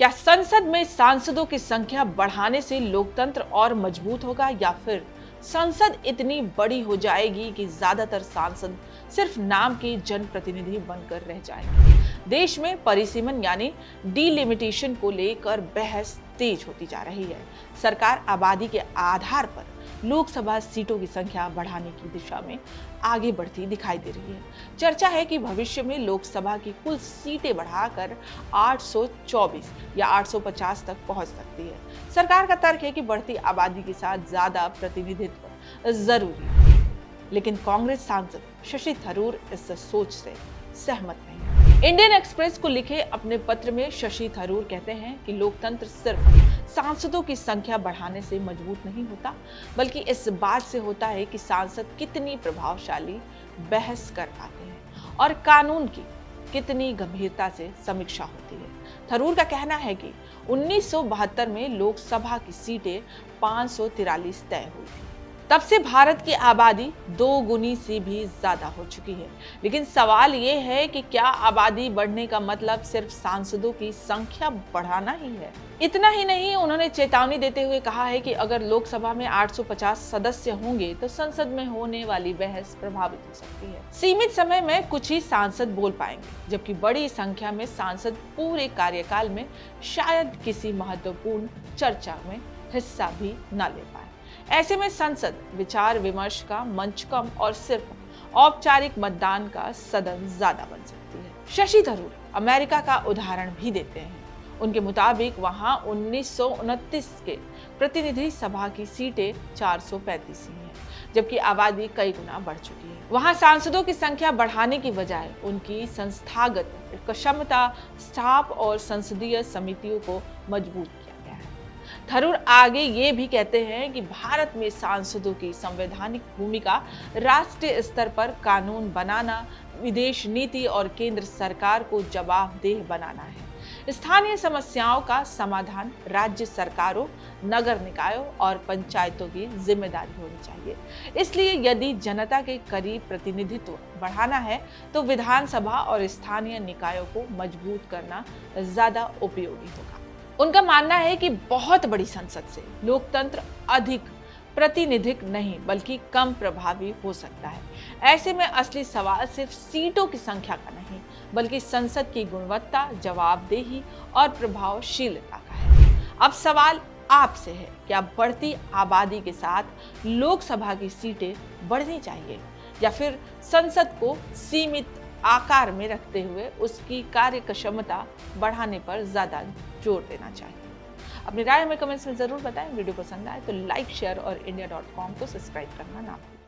क्या संसद में सांसदों की संख्या बढ़ाने से लोकतंत्र और मजबूत होगा या फिर संसद इतनी बड़ी हो जाएगी कि ज्यादातर सांसद सिर्फ नाम के जनप्रतिनिधि बनकर रह जाएंगे। देश में परिसीमन यानी डिलिमिटेशन को लेकर बहस तेज होती जा रही है। सरकार आबादी के आधार पर लोकसभा सीटों की संख्या बढ़ाने की दिशा में आगे बढ़ती दिखाई दे रही है। चर्चा है कि भविष्य में लोकसभा की कुल सीटें बढ़ाकर 824 या 850 तक पहुंच सकती है। सरकार का तर्क है कि बढ़ती आबादी के साथ ज्यादा प्रतिनिधित्व जरूरी है, लेकिन कांग्रेस सांसद शशि थरूर इस सोच से सहमत नहीं है। इंडियन एक्सप्रेस को लिखे अपने पत्र में शशि थरूर कहते हैं कि लोकतंत्र सिर्फ सांसदों की संख्या बढ़ाने से मजबूत नहीं होता, बल्कि इस बात से होता है कि सांसद कितनी प्रभावशाली बहस कर पाते हैं और कानून की कितनी गंभीरता से समीक्षा होती है। थरूर का कहना है कि 1972 में लोकसभा की सीटें 543 तय हुई थी। तब से भारत की आबादी 2 गुनी से भी ज्यादा हो चुकी है। लेकिन सवाल ये है कि क्या आबादी बढ़ने का मतलब सिर्फ सांसदों की संख्या बढ़ाना ही है? इतना ही नहीं, उन्होंने चेतावनी देते हुए कहा है कि अगर लोकसभा में 850 सदस्य होंगे तो संसद में होने वाली बहस प्रभावित हो सकती है। सीमित समय में कुछ ही सांसद बोल पाएंगे, जबकि बड़ी संख्या में सांसद पूरे कार्यकाल में शायद किसी महत्वपूर्ण चर्चा में हिस्सा भी न ले पाए। ऐसे में संसद विचार विमर्श का मंच कम और सिर्फ औपचारिक मतदान का सदन ज्यादा बन सकती है। शशि थरूर अमेरिका का उदाहरण भी देते हैं। उनके मुताबिक वहां 1929 के प्रतिनिधि सभा की सीटें 435 ही हैं, जबकि आबादी कई गुना बढ़ चुकी है। वहां सांसदों की संख्या बढ़ाने की बजाय उनकी संस्थागत क्षमता, स्टाफ और संसदीय समितियों को मजबूत किया गया है। थरूर आगे ये भी कहते हैं कि भारत में सांसदों की संवैधानिक भूमिका राष्ट्रीय स्तर पर कानून बनाना, विदेश नीति और केंद्र सरकार को जवाबदेह बनाना है। स्थानीय समस्याओं का समाधान राज्य सरकारों, नगर निकायों और पंचायतों की जिम्मेदारी होनी चाहिए। इसलिए यदि जनता के करीब प्रतिनिधित्व बढ़ाना है तो विधानसभा और स्थानीय निकायों को मजबूत करना ज्यादा उपयोगी होगा। उनका मानना है कि बहुत बड़ी संसद से लोकतंत्र अधिक प्रातिनिधिक नहीं बल्कि कम प्रभावी हो सकता है। ऐसे में असली सवाल सिर्फ सीटों की संख्या का नहीं बल्कि संसद की गुणवत्ता, जवाबदेही और प्रभावशीलता का है। अब सवाल आपसे है, क्या बढ़ती आबादी के साथ लोकसभा की सीटें बढ़नी चाहिए या फिर संसद को सीमित आकार में रखते हुए उसकी कार्य क्षमता बढ़ाने पर ज्यादा जोर देना चाहिए? अपनी राय हमें कमेंट्स में जरूर बताएं। वीडियो पसंद आए तो लाइक, शेयर और india.com को सब्सक्राइब करना ना भूलें।